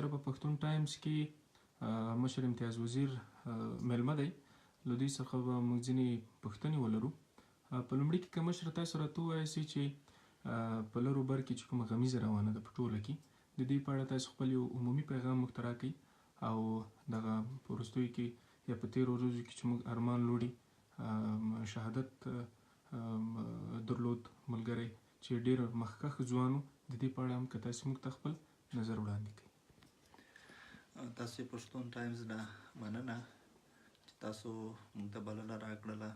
طرفه پښتون ټایمز کې مشر امتیاز وزیر میلمه دی. له دوی څخه به موږ ځینې پوښتنې ولرو. په لومړي کې که مشر تاسو راته ووایاست چې په لر و بر کې چې کومه غمیزه روانه ده په ټوله کې د دې په اړه تاسو خپل یو عمومي پیغام موږ ته راکړئ او دغه په وروستیو کې یا په تېرو ورځو کې چې موږ ارمان لوړي شهادت درلود ملګری چې ډېر مخکښ ځوان و، د دې په اړه هم که تاسو موږ ته خپل نظر وړاندې کړئ. تاسو پښتون ټایمز نه مننه چې تاسو موږ ته بلنه راکړله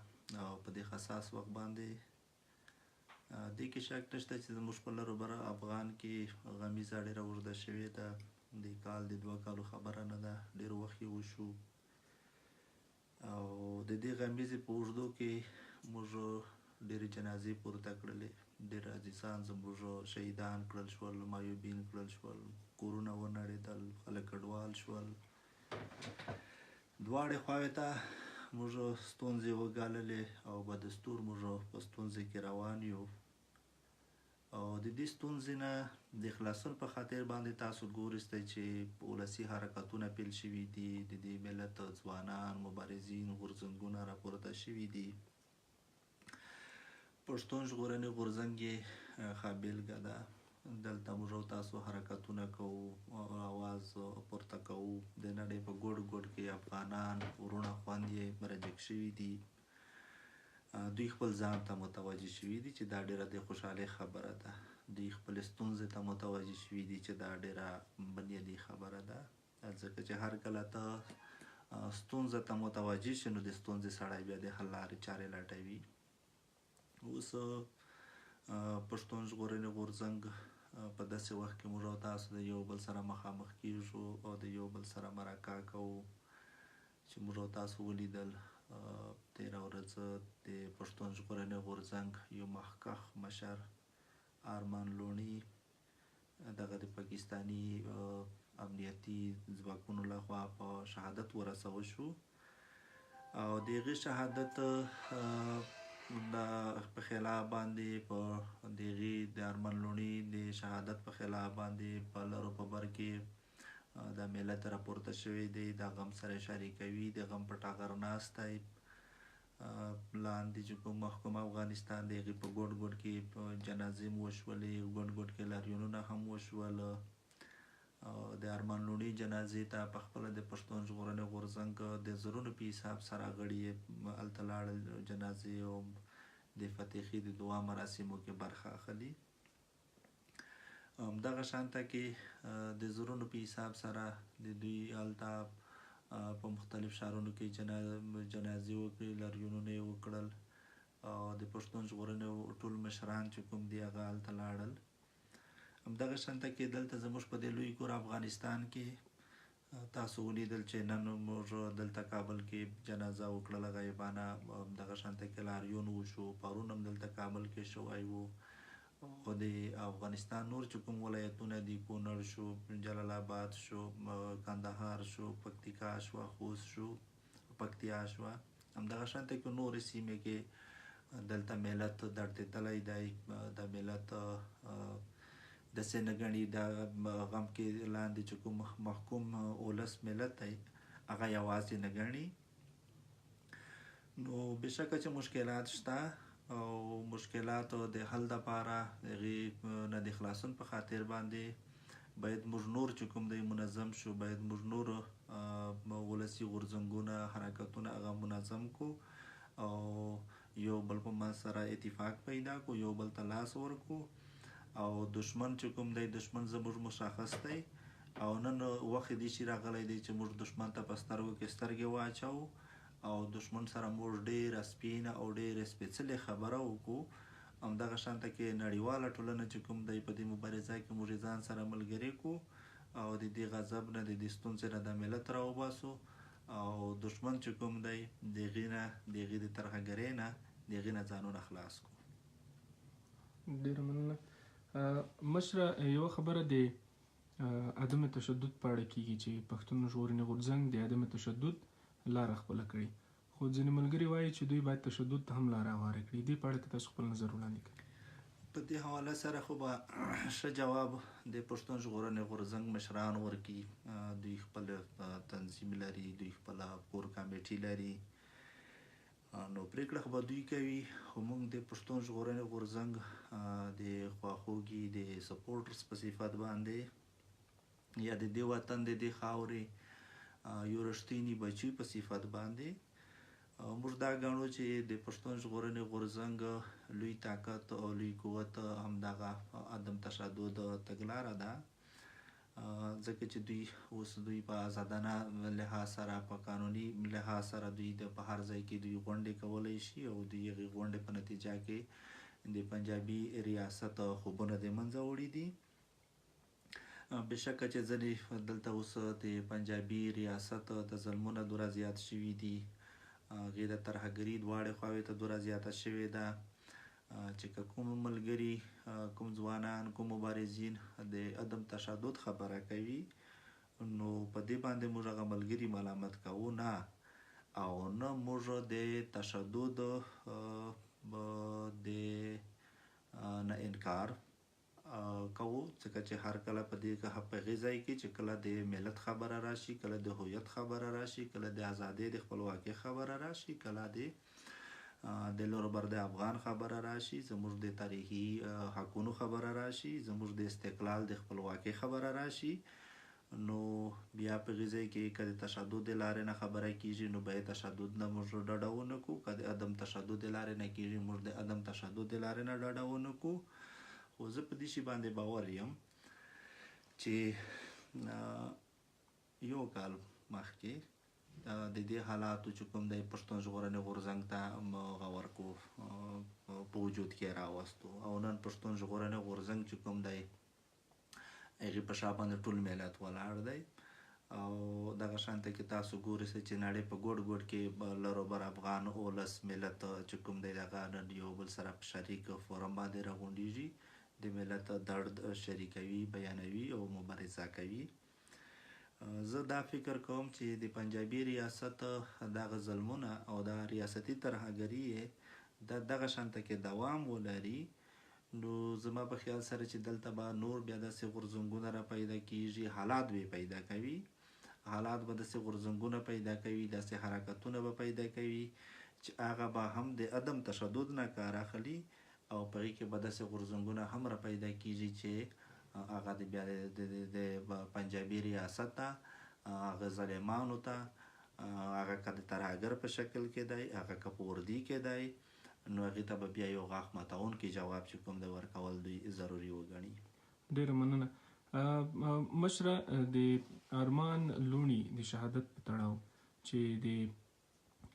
او په دې حساس وخت باندې دې کې شک نشته چې زموږ په لر و بر افغان کې غمیزه ډېره اوږده شوې ده. دې کال د 2 کالو خبره نه ده، ډېر وخت یې وشو او د دې غمیزې په اوږدو کې موږ ډېرې جنازې پورته کړلې، ډېر عزیزان زموږ شهیدان کړل شول، معیوبین کړل شول، کورونه ونړېدل، خلک کډوال شول. دواړې خواوې ته موږ ستونزې وګاللې او بدستور موږ په ستونزې کې روان یو او د دې ستونزې نه د خلاصون په خاطر باندې تاسو ګورئ چې ولسي حرکتونه پیل شوي دي، د دې ملت ځوانان مبارزین غورځنګونه راپورته شوي دي. پښتون ژغورنې غورځنګ یې ښه بیلګه ده. دلته موږ او تاسو حرکتونه کوو، آواز پورته کوو، د نړۍ په ګوټ ګوټ کې افغانان وروڼه خویندې رجګ شوي دي. دوی خپل ځان ته متوجه شوي دي چې دا ډېره د خوشحالۍ خبره ده. دوی خپلې ستونزې ته متوجه شوي دي چې دا ډېره بنیادي خبره ده، ځکه چې هر کله ته ستونزه ته متوجه شي نو د ستونزې سړی بیا د حل لارې چارې لټوي. اوس پښتون ژغورنې غورځنګ په داسې وخت کې موږ او تاسو د یو بل سره مخامخ کیږو او د یو بل سره مرکه کوو چې موږ او تاسو ولیدل تېره ورځ د پښتون ژغورنې غورځنګ یو مخکښ مشر ارمان لوڼي دغه د پاکستاني امنیتي ځواکونو لخوا په شهادت ورسول شو او د هغې شهادت په خلاف باندې په د هغې د ارمان لوڼي د شهادت په خلاف باندې په لر و په بر کې د ملت راپورته شوی دی، د غم سره شریکوي، د غم په ټغر ناستی لاندې چې کوم محکوم افغانستان د هغې په ګوټ ګوټ کې جنازې هم وشولې، ګوټ ګوټ کې لاریونونه هم وشول. د ارمان لوڼي جنازې ته په خپله د پښتون ژغورنې غورځنګ د زرونو په حساب سره غړي هلته لاړل جنازې او د فتحې د دعا مراسمو کې برخه اخلي. همدغه شانته کې د زرونو په حساب سره د دوی هلته په مختلف ښارونو کې جنازې وکړې، لاریونونه یې وکړل او د پښتون ژغورنې ټول مشران چې کوم دي هغه هلته لاړل. همدغه شانته کې دلته زموږ په دې لوی کور افغانستان کې تاسو ولیدل چې نن موږ دلته کابل کې جنازه وکړله غیبانه، همدغه شانته کې لاریون وشو، پرون هم دلته کابل کې شوی و. خو د افغانستان نور چې کوم ولایتونه دي، کونړ شو، جلال آباد شو، کندهار شو، پکتیکا شوه، خوست شو، پکتیا شوه، همدغه شانته کې نورې سیمې کې دلته ملت درتېدلی دی. د ملت داسې نه ګڼي د غم کې لاندې چې کوم محکوم ولس ملت دی هغه یوازې نه ګڼي. نو بېشکه چې مشکلات شته او مشکلاتو د حل دپاره هغې نه د خلاصون په خاطر باندې باید موږ نور چې کوم دی منظم شو، باید موږ نور ولسي غورځنګونه حرکتونه هغه منظم کو او یو بل په منځ سره اتفاق پیدا کو، یو بل ته لاس ورکو او دشمن چې کوم دی دشمن زموږ مشخص دی او نن وخت دې شي راغلی دی چې موږ دشمن ته په سترګو کې سترګې واچوو او دشمن سره موږ ډېره سپینه او ډېرې سپېڅلې خبره وکړو. همدغه شانته کې نړیواله ټولنه چې کوم دی په دې مبارزه کې موږ ځان سره ملګري کړو او د دې غضب نه د دې ستونزې نه د ملت راوباسو او دشمن چې کوم دی د هغې نه د هغې د ترهګرۍ نه د هغې نه ځانونه خلاص کړو. ډېره مننه. مشره یوه خبره د عدم تشدد په اړه کېږي چې پښتون ژغورنې غورځنګ د عدم تشدد لاره خپله کړې، خو ځینې ملګري وایي چې دوی باید تشدد ته هم لاره هواره کړي. دې په اړه کې تاسو خپل نظر وړاندې کړئ. په دې حواله سره خو به ښه جواب د پښتون ژغورنې غورځنګ مشران ورکړي. دوی خپل تنظیم لري، دوی خپله کور کمیټې لري، نو پرېکړه خو به دوی کوي. خو موږ د پښتون ژغورنې غورځنګ د خواخوږي د سپورټرز په صفت باندې یا د دې وطن د دې خاورې یو رښتیني بچي په صفت باندې موږ دا ګڼو چې د پښتون ژغورنې غورځنګ لوی طاقت او لوی قوت همدغه عدم تشدد تګلاره ده، ځکه چې دوی په آزادانه لحاظ سره، په قانوني لحاظ سره دوی په هر ځای کې دوی غونډې کولی شي او د هغې غونډې په نتیجه کې د پنجابي ریاست خوبونه د منځه وړي دي. بېشکه چې ځینې دلته اوس د پنجابي ریاست د ظلمونه دوره زیات شوي دي، هغې د ترهګري دواړې خواوې ته دوره زیاته شوې ده، چې که کوم ملګري، کوم ځوانان، کوم مبارزین د عدم تشدد خبره کوي، نو په دې باندې موږ هغه ملګري ملامت کوو نه، او نه موږ د تشدد د نه انکار کوو، ځکه چې هر کله په هغې ځای کې چې کله د ملت خبره راشي، کله د هویت خبره راشي، کله د ازادۍ د خپلواکۍ خبره راشي، کله د لوړبر د افغان خبره راشي، زموږ د تاریخي حقونو خبره راشي، زموږ د استقلال د خپلواکۍ خبره راشي، نو بیا په هغې ځای کې که د تشدد د لارې نه خبره کېږي، نو باید تشدد نه موږ ډډه ونه کړو، که د عدم تشدد د لارې نه کېږي، موږ د عدم تشدد د لارې نه ډډه ونه کړو. خو زه په دې شي باندې باور یم چې یو کال مخکې د دې حالاتو چې کوم دی پښتون ژغورنې غورځنګ ته هغه ورکو په وجود کې راوستو، او نن پښتون ژغورنې غورځنګ چې کوم دی هغې په شا باندې ټول ملت ولاړ دی. او دغه شانته کې تاسو ګورئ چې نړۍ په ګوټ ګوټ کې لروبر افغان اولس ملت چې کوم دی دغه نن یو بل سره په شریک فورم باندې راغونډېږي، د ملت درد شریکوي، بیانوي او مبارزه کوي. زه دا فکر کوم چې د پنجابي ریاست دغه ظلمونه او د ریاستي ترهګري دغه شانته کې دوام ولري، نو زما په خیال سره چې دلته به نور بیا داسې غورځنګونه را پیدا کېږي، حالات به پیدا کوي، حالات به داسې غورځنګونه پیدا کوي، داسې حرکتونه به پیدا کوي چې هغه به هم د عدم تشدد نه کار اخلي، او په هغې کې به داسې غورځنګونه هم را پیدا کېږي چې هغه د بیا د پنجابي ریاست ته، هغه ظالمانو ته، هغه که د ترهګر په شکل کې دی، هغه که په وردي کې دی، نو هغې ته به بیا یو غاښ ماتونکی جواب چې کوم دی ورکول دوی ضروري وګڼي. ډېره مننه. مشره، د ارمان لوڼي د شهادت په تړاو چې د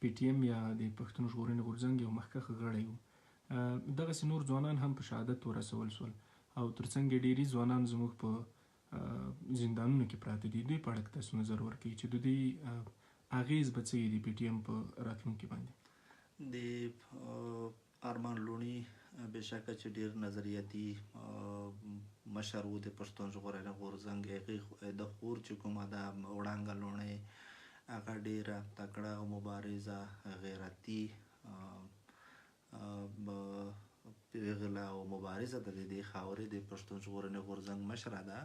پی ټي ایم یا د پښتون ژغورنې غورځنګ یو مخکښ غړی و، دغسې نور ځوانان هم په شهادت ورسول شول، او ترڅنګ یې ډېري ځوانان زموږ په زندانونو کې پراته دي. دوی په اړه که تاسو نظر ورکوي چې د دوی اغېز به څه وي د پی ټي ایم په راتلونکي باندې؟ د ارمان لوڼي بېشکه چې ډېر نظریاتي مشر و د پښتون ژغورنې غورځنګ، هغې د خور چې کومه ده وړانګه لوڼۍ، هغه ډېره تکړه او مبارزه، غیرتي پیغله او مبارزه د دې خاورې د پښتون ژغورنې غورځنګ مشره ده.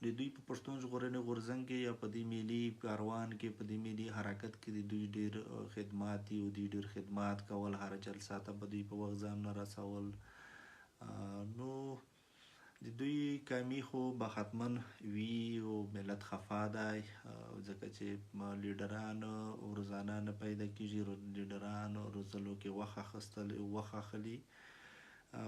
د دوی په پښتون ژغورنې غورځنګ کې یا په دې ملي کاروان کې، په دې ملي حرکت کې د دوی ډېر خدمات دي، او دوی ډېر خدمات کول، هره جلسه ته به دوی په وخت ځان نه رسول. نو د دوی کامي خو به حتما وي، او ملت خفا دی، ځکه چې لیډران روزانه نه پیدا کېږي، لیډران روزلو کې وخت اخلي.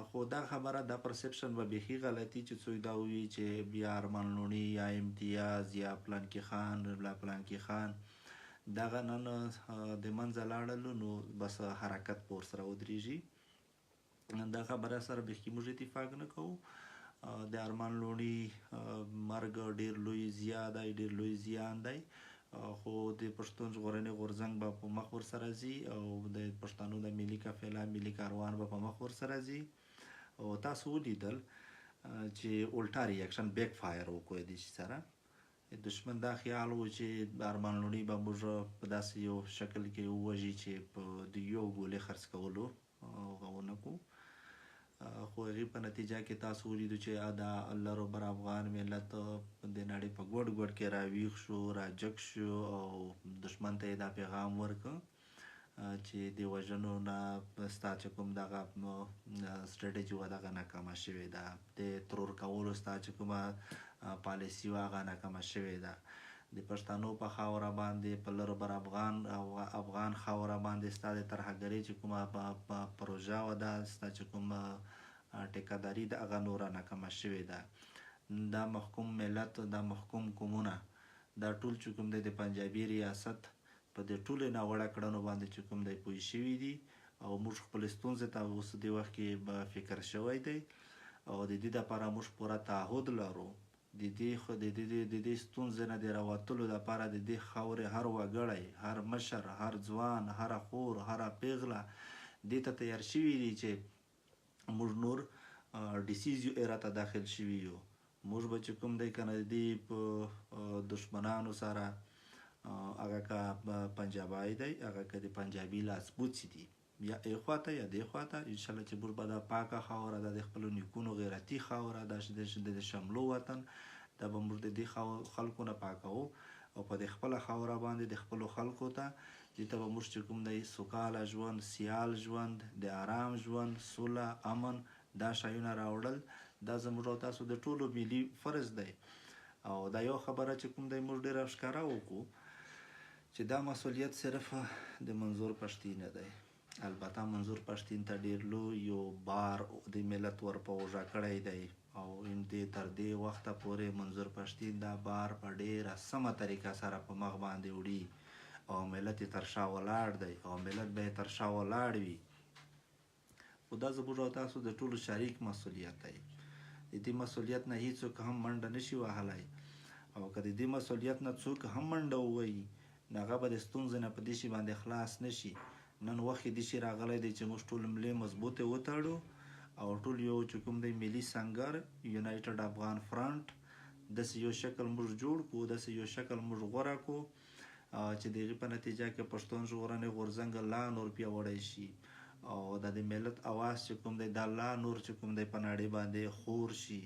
خو دا خبره، دا پرسپشن به بیخي غلطي چې څوک دا ووایي چې بیا ارمان لوڼي یا امتیاز یا پلانکي خان لا پلانکي خان دغه نن د منځه لاړلو، نو بس حرکت په ورسره ودرېږي. دا خبره سره بیخي موږ اتفاق نه کوو. د ارمان لوڼي مرګ ډېر لوی ډېر لوی زیان دی، خو د پښتون ژغورنې غورځنګ به په مخ ورسره ځي، او د پښتنو د ملي قافله، ملي کاروان به په مخ ورسره ځي. او تاسو ولیدل چې الټا ریاکشن بیک فایر وکړو د شي سره. دشمن دا خیال و چې ارمان لوڼي به موږ په داسې یو شکل کې ووژي چې په د یو ګولې خرڅ کولو هغه ونه کړو. خو هغې په نتیجه کې تاسو ولیدو چې دا لروبر افغان ملت د نړۍ په ګوټ ګوټ کې راویښ شو، راجګ شو او دښمن ته یې دا پیغام ورکړ چې د وژنو نه ستا چې کوم دغه سټریټجي وه دغه ناکامه شوې ده، د ترور کولو ستا چې کومه پالیسي وه هغه ناکامه شوې ده. د پښتنو په خاوره باندې په لروبر افغان خاوره باندې ستا د ترهګرۍ چې کومه پروژه وه ده، ستا چې کومه ټیکهداري ده هغه نوره ناکامه شوې ده. دا محکوم ملت، دا محکوم قومونه، دا ټول چې کوم دی د پنجابي ریاست په دې ټولو ناوړه کړنو باندې چې کوم دی پوه شوي دي او موږ خپلې ستونزې ته اوس دې وخت کې فکر شوی دی او د دې دپاره موږ پوره تعهد لرو د دې ستونزې نه د راوتلو دپاره د دې خاورې هر وګړی، هر مشر، هر ځوان، هره خور، هره پیغله دې ته تیار شوي دي چې موږ نور ډیسیزیو ایرا ته داخل شوي یو. موږ به چې کوم دی که نه د دې په دښمنانو سره هغه که پنجابی دی، هغه که د پنجابي لاسپوڅي دي، یا ای خواته یا دې خواته، انشاءالله چې موږ به دا پاکه خاوره ده، د خپلو نیکونو غیرتي خاوره ده، د شملو وطن دا به موږ د دې خلکو نه پاکوو او په دې خپله خاوره باندې د خپلو خلکو ته دې ته به موږ چې کوم دی سوکاله ژوند، سیال ژوند، د آرام ژوند، سوله، امن، دا شیونه راوړل دا زموږ او تاسو د ټولو ملي فرض دی. او دا یو خبره چې کوم دی موږ ډېره ښکاره وکړو چې دا مسؤلیت صرف د منظور پښتین نه دی. البته منظور پښتین ته ډېر لوی یو بار د ملت ور په اوږه کړی دی او تر دې وخته پورې منظور پښتین دا بار په ډېره سمه طریقه سره په مخ باندې وړي او ملت یې تر شا ولاړ دی او ملت به یې تر شا ولاړ وي. خو دا زموږ او تاسو د ټولو شریک مسؤلیت دی. د دې مسؤلیت نه هیڅوک هم منډه نشي وهلی او که د دې مسؤلیت نه څوک هم منډه ووهي نو هغه به د ستونزې نه په دې شي باندې خلاص نشي. نن وخت یې داسې راغلی دی چې موږ ټول ملي مضبوطې وتړو او ټول یو چې کوم دی ملي سنګر یونایټډ افغان فرنټ داسې یو شکل موږ جوړ کړو، داسې یو شکل موږ غوره کړو چې د هغې په نتیجه کې پښتون ژغورنې غورځنګ لا نور پیاوړی شي او دا د ملت اواز چې کوم دی دا لا نور چې کوم دی په نړۍ باندې خور شي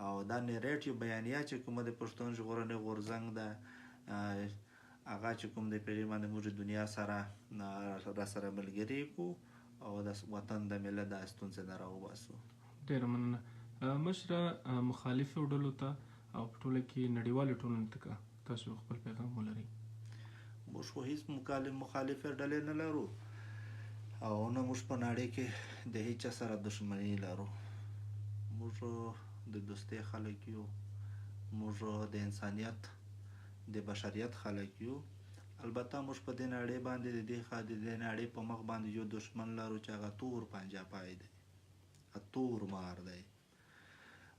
او دا نیریټیو بیانیه چې کومه د پښتون ژغورنې غورځنګ ده هغه چې کوم دی په هغې باندې موږ دنیا سره راسره ملګري کړو او د وطن د ملت د ستونزې نه راوباسو. ډېره مننه مشره. مخالفو ډلو ته او په ټوله کې نړیوالو ټولنو ته تاسو خپل پیغام ولرئ. موږ خو هېڅ مخالفې ډلې نه لرو او نه موږ په نړۍ کې د هیچا سره دښمني لرو. موږ د دوستۍ خلک یو، موږ د انسانیت د بشریت خلک یو. البته موږ په دې نړۍ باندې د دې نړۍ په مخ باندې یو دښمن لرو چې هغه تور پنجابی دی، تور مار دی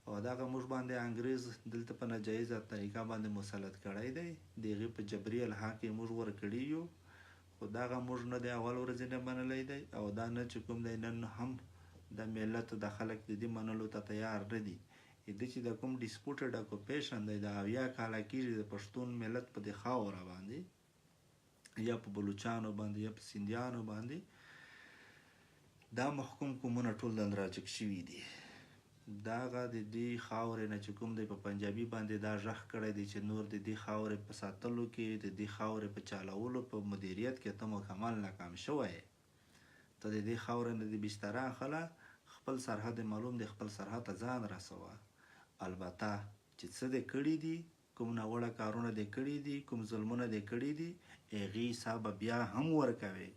او دغه موږ باندې انګریز دلته په ناجایزه طریقه باندې مسلط کړی دی، د هغې په جبري الحاق یې موږ ورکړي یو. خو دغه موږ نه د اول ورځې نه منلی دی او دا نه چې کوم دی نن هم د ملت د خلک د دې منلو ته تیار نه دي. د چې د کوم ډیسپوټډ اکوپیشن دی د 70 کاله کېږي د پښتون ملت په دې خاوره باندې یا په بلوچانو باندې یا په سیندیانو باندې دا محکوم قومونه ټول نن راجګ شوي دي. دغه د دې خاورې نه چې کوم دی په پنجابي باندې دا غږ کړی دی چې نور د دې خاورې په ساتلو کې، د دې خاورې په چالولو، په مدیریت کې ته مکمل ناکام شوی. ته د دې خاورې نه د بستره اخله، خپل سرحد معلوم دی، خپل سرحد ته ځان رسوه. البته چې څه دې کړي دي، کوم ناوړه کارونه دې کړي دي، کوم ظلمونه دې کړي دي، هغې حساب بیا هم ورکوې.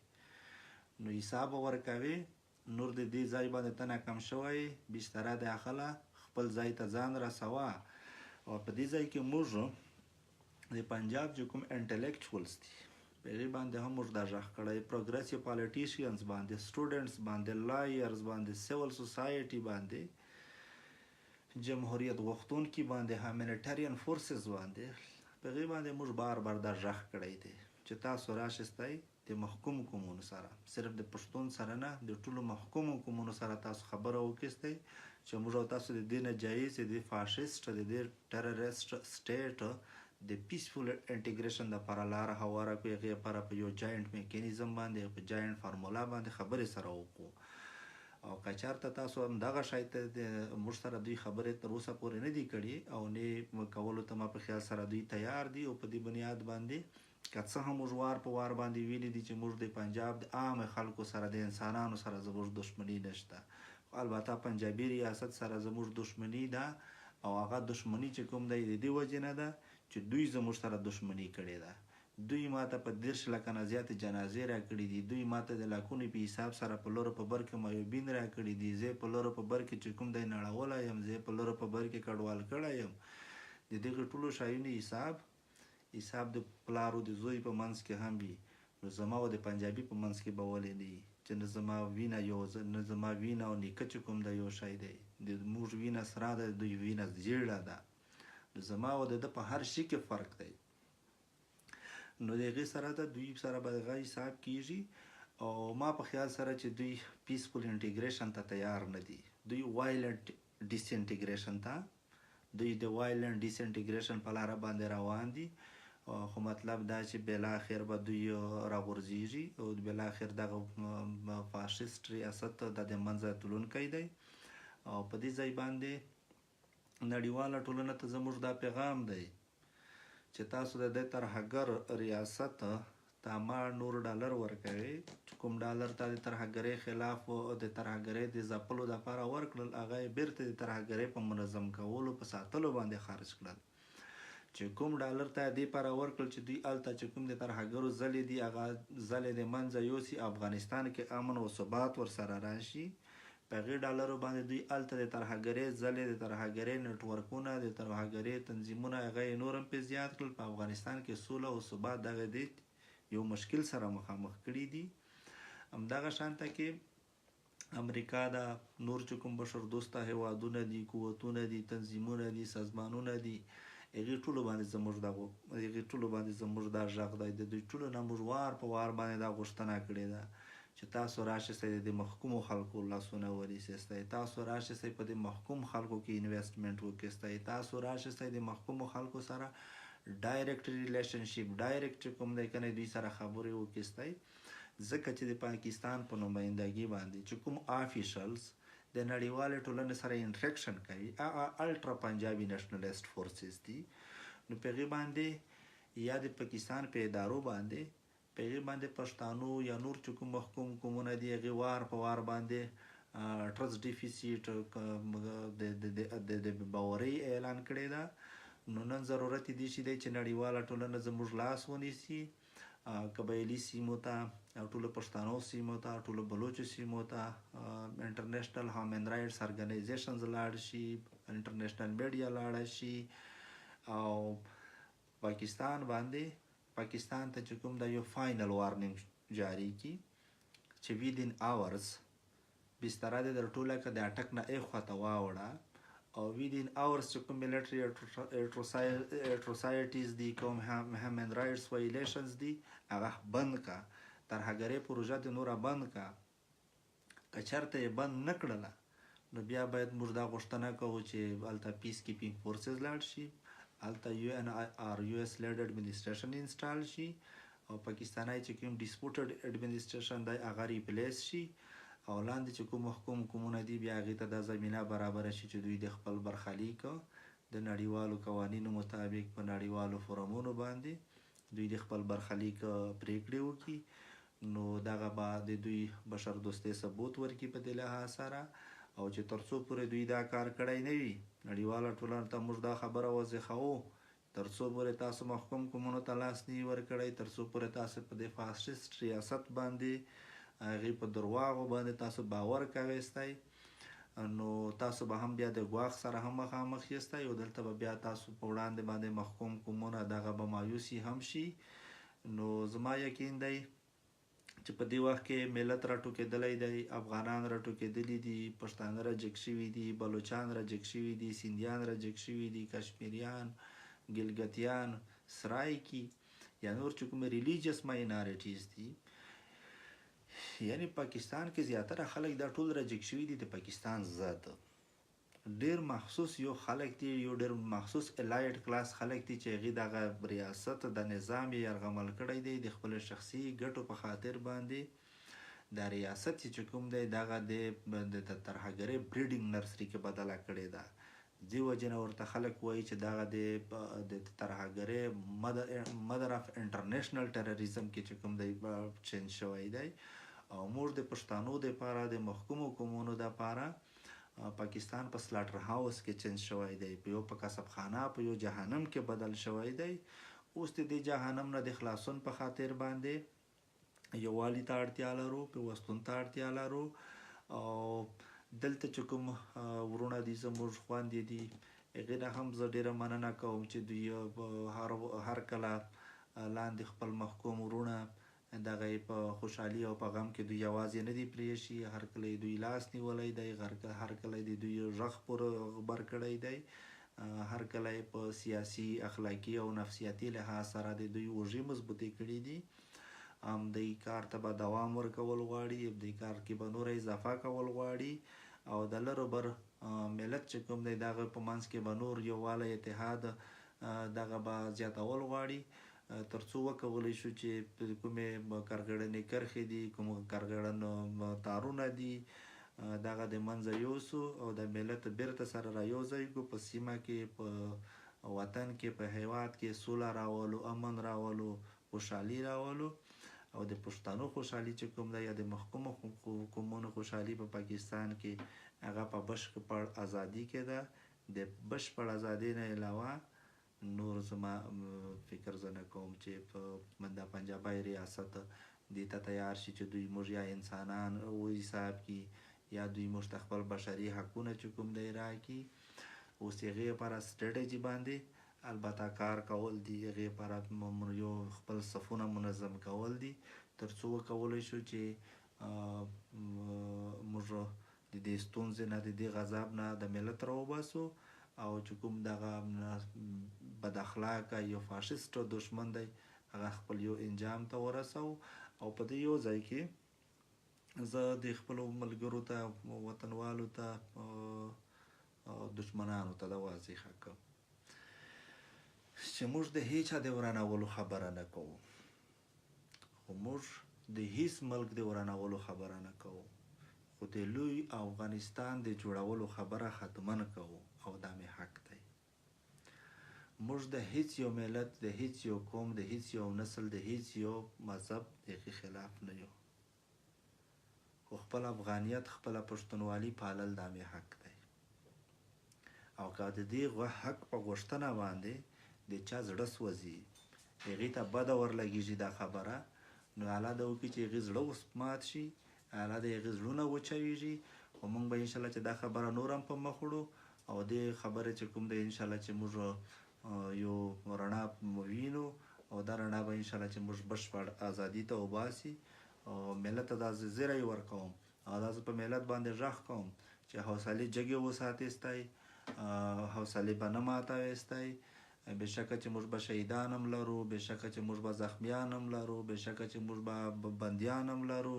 نو حساب ورکوې، نور د دې ځای باندې ته ناکام شوی، بستره دې اخله، خپل ځای ته ځان رسوه. او په دې ځای کې موږ د پنجاب چې کوم انټلیکچوالز دي په هغې باندې هم موږ دا غږ کړی، پروګریسیو پالیټیشینز باندې، سټوډنټس باندې، لایرز باندې، سیول سوسایټي باندې، جمهوریت غوښتونکي باندې، هیومانیټریان فورسز باندې، په هغې باندې موږ بار بار دا غږ کړی دی چې تاسو راشئ د محکوم قومونو سره، صرف د پښتون سره نه، د ټولو محکومو قومونو سره تاسو خبره وکړئ چې موږ او تاسو د دې ناجایز، د دې فاشیسټ، د دې ټرریسټ سټیټ د پیسفول انټیګریشن دپاره لاره هواره کړو. هغې لپاره په یو جاینټ میکانیزم باندې، په جاینټ فارمولا باندې خبرې سره وکړو او که چېرته تاسو همدغه شی ته موږ سره دوی خبرې تر اوسه پورې نه دي کړي او نه کولو ته ما په خیال سره دوی تیار دي او په دې بنیاد باندې که څه هم موږ وار په وار باندې ویلي دي چې موږ د پنجاب د عام خلکو سره د انسانانو سره زموږ دښمني نشته، البته پنجابي ریاست سره زموږ دښمني ده او هغه دښمني چې کوم دی د دې وجې نه ده چې دوی زموږ سره دښمني کړې ده. دوی ماته په 10 لکه نه زیاتې جنازې راکړي دي، دوی ماته د لاکونو په حساب سره په لورو په بر کې معیوبین راکړي دي، زه په لورو په بر کې چې کوم دی نړولی یم، زه په لورو په بر کې کډوال کړی یم. د دغې ټولو شیانو حساب د پلارو د زوی په منځ کې هم وي، نو زما او د پنجابي په منځ کې به ولې نه وي چې نه زما وینه نه زما وینه او نیکه چې کوم دی یو شی دی، د موږ وینه سره ده، دوی وینه زیړه ده، نو زما او د ده په هر شي کې فرق دی. نو د هغې سره د دوی سره به هغه حساب کیږي او ما په خیال سره چې دوی پیسفل انټیګریشن ته تیار نه دي، دوی وایلنټ ډیسانټیګریشن ته دوی د وایلنټ ډیسانټیګریشن په لاره باندې روان دي. خو مطلب دا چې بالاخر به دوی راغورځېږي او بالاخر دغه فاشیسټ ریاست د منځه تلونکی دی. او په دې ځای باندې نړیواله ټولنه ته زموږ دا پیغام دی چې تاسو د دې ترهګر ریاست ته ما نور ډالر ورکوي، چې کوم ډالر ته د ترهګرۍ خلاف د ترهګرۍ د ځپلو دپاره ورکړل، هغه یې بیرته د ترهګرۍ په منظم کولو په ساتلو باندې خرج کړل. چې کوم ډالر ته دې لپاره ورکړل چې دوی هلته چې کوم د ترهګرو ځلې دي هغه ځلې د منځه یوسي، افغانستان کې امن او ثبات ورسره راشي. په هغې ډالرو باندې دوی هلته د ترهګرۍ ځلې، د ترهګرۍ نیټورکونه، د ترهګرۍ تنظیمونه هغه یې نور هم پرې زیات کړل. په افغانستان کې سوله او ثبات دغه دی یو مشکل سره مخامخ کړي دي. همدغه شانته کې امریکا دا نور چې کوم بشر دوسته هیوادونه دي، قوتونه دي، تنظیمونه دي، سازمانونه دي، هغې ټولو باندې زموږ دا غږ دی. د دوی ټولو نه موږ وار په وار باندې دا غوښتنه کړې ده چې تاسو راشئ د محکومو خلکو لاسونه ونیسئ، تاسو راشئ په د محکوم خلکو کې انویسټمنټ وکړئ، تاسو راشئ د محکومو خلکو سره ډایرکټ ریلیشنشپ ډایرکټ کوم دی کنه دوی سره خبرې وکړئ، ځکه چې د پاکستان په نمایندګي باندې چې کوم آفیشلز د نړیوالې ټولنې سره انټریکشن کوي هغه الټرا پنجابي نیشنلیسټ فورسز دي. نو په هغې باندې یا د پاکستان په ادارو باندې په هغې باندې پښتانو یا نور چې کوم محکوم قومونه دي هغې وار په وار باندې ټرست ډیفیسیټ د باورۍ اعلان کړی ده. نو نن ضرورت دی چې نړیواله ټولنه زموږ لاس ونیسي، قبایلي سیمو ته او ټولو پښتنو سیمو ته، ټولو بلوچو سیمو ته انټرنیشنل هیومن رایټس ارګنایزیشنز لاړ شي، انټرنیشنل میډیا لاړه شي او پاکستان ته چې کوم دا یو فاینل وارننګ جاری کی چې ویدین آورز بستره د در ټوله که د اټک نه ایخوا ته واوړه او ویدین آورز چې کوم ملټري اټروسایټیز دي، کوم هیومن رایټس وایلیشنز دي هغه بند کا، ترهګرۍ پروژه د نوره بند کا. که چېرته یې بند نه کړله نو بیا باید موږ دا غوښتنه کوو چې هلته پیس کیپینګ فورسز لاړ شي، هلته US led administration انسټال شي او پاکستاني چې کوم ډیسپوټډ اډمنسټریشن دی هغه ریپلیس شي او لاندې چې کوم محکوم قومونه دي بیا هغې ته دا زمینه برابره شي چې دوی د خپل برخلیک د نړیوالو قوانینو مطابق په نړیوالو فورمونو باندې دوی د خپل برخلیک پریکړې وکړي. نو دغه به د دوی بشر دوستۍ ثبوت ورکړي په دې لحاظ سره او چې تر څو پورې دوی دا کار کړی نه وي نړیواله ټولنه ته موږ دا خبره وضیښوو تر څو پورې تاسو محکوم قومونو ته لاس نه یې ورکړی، تر څو پورې تاسو په دې فاشیسټ ریاست باندې هغې په درواغو باندې تاسو باور کوئ نو تاسو به هم بیا د ګواښ سره هم مخامخ یاستئ او دلته به بیا تاسو په وړاندې باندې محکوم قومونه دغه به مایوسي هم شي. نو زما یقین دی چې په دې وخت کې ملت راټوکېدلی دی، افغانان راټوکېدلي دي، پښتانه راجګ شوي دي، بلوچان راجګ شوي دي، سیندیان راجګ شوي دي، کشمیریان، ګلګتیان، سرایکي یا نور چې کوم ریلیجیس ماینارټیز دي، یعنی پاکستان کې زیاتره خلک دا ټول راجګ شوي دي د پاکستان ضد. ډېر مخصوص یو خلک دي، یو ډېر مخصوص الایټ کلاس خلک دي چې هغې دغه ریاست د نظام یې یرغمل کړی دی د خپلو شخصي ګټو په خاطر باندې. دا ریاست چې کوم دی دغه د ترهګرۍ بریډینګ نرسري کې بدله کړې ده. دې وجې نه ورته خلک وایي چې دغه د ترهګرۍ مدر اف انټرنیشنل ټیرریزم کې چې کوم دی چینج شوی دی. او موږ د پښتنو دپاره د محکومو قومونو دپاره پاکستان په سلاټر هاوس کې چینج شوی دی، په یو په کسب خانه په یو جهنم کې بدل شوی دی. اوس د دې جهنم نه د خلاصون په خاطر باندې یووالي ته اړتیا لرو، پیوستون ته اړتیا لرو. او دلته چې کوم ورونه دي زموږ خویندې دي هغې نه هم زه ډېره مننه کوم چې دوی هر کله لاندې خپل محکوم ورونه دغه یې په خوشحالي او په غم کې دوی یوازې نه دي پرېښي، هر کله یې دوی لاس نیولی دی، هر کله یې د دوی غږ پورې غبر کړی دی، هر کله یې په سیاسي، اخلاقي او نفسیاتي لحاظ سره د دوی اوږې مضبوطې کړي دي. دې کار ته به دوام ورکول غواړي، دې کار کې به نوره اضافه کول غواړي. او د لر و بر ملت چې کوم دی دغه په منځ کې به نور یووالی، اتحاد دغه به زیاتول غواړي، تر څو وکولی شو چې کومې کارګړنې کرښې دي، کوم کارګړن تارونه دي دغه د منځه یوسو او د ملت بیرته سره رایوځای کړو، په سیمه کې، په وطن کې، په هیواد کې سوله راولو، امن راولو، خوشحالي راولو. او د پښتنو خوشحالي چې کوم دی یا د محکومو قومونو خوشحالي په پاکستان کې هغه په بشپړ ازادي کې ده. د بشپړ ازادۍ نه علاوه نور زما فکر زه نه کوم چې په د پنجابی ریاست دې ته تیار شي چې دوی موږ یا انسانان وحساب کړي یا دوی موږ ته خپل بشري حقونه چې کوم دی راکړي. اوس هغې لپاره سټریټجي باندې البته کار کول دي، هغې لپاره یو خپل صفونه منظم کول دي، تر څو وکولی شو چې موږ د دې ستونزې نه، د دې غضب نه د ملت راوباسو. او چې کوم دغه بد اخلاقه یو فاشیسټ دشمن دی هغه خپل یو انجام ته ورسو. او په دې یو ځای کې زه د خپلو ملګرو ته، وطنوالو ته، دشمنانو ته دا واضحه کوم چې موږ د هیچا د ورانولو خبره نه کوو، خو موږ د هیڅ ملک د ورانولو خبره نه کوو، خو د لوی افغانستان د جوړولو خبره حتما کوو. او دا مې حق دی. موږ د هیڅ یو ملت، د هیڅ یو قوم، د هیڅ یو نسل، د هیڅ یو مذهب دغې خلاف نه یو، خو خپل افغانیت، خپله پښتونوالي پالل دا مې حق دی. او که د دې حق په غوښتنه باندې د چا زړه سوځي، هغې ته بده ورلګېږي دا خبره، نو الله ده وکړي چې هغې زړه اوس مات شي، الله ده هغې زړونه وچوېږي. خو موږ به انشاءالله چې دا خبره نور هم په مخ وړو. او دې خبرې چې کوم دی انشاءالله چې موږ یو رڼا ووینو، او دا رڼا به انشاءالله چې موږ بشپړ ازادي ته وباسي. او ملت ته دا زیری ورکوم، او دا زه په ملت باندې غږ کوم چې حوصلې جګې وساتئ، حوصلې به نه ماتوئ. بېشکه چې موږ به شهیدان هم لرو، بېشکه چې موږ به زخمیان هم لرو، بېشکه چې موږ به بندیان هم لرو،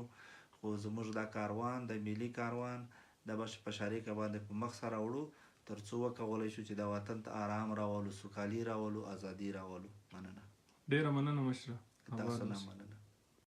خو زموږ دا کاروان، د ملي کاروان، دا به په شریکه باندې په مخ سره وړو، تر څو وکولی شو چې دا وطن ته آرام راولو، سوکالي راولو، ازادي راولو. مننه. ډېره مننه مشره. تاسو نه مننه.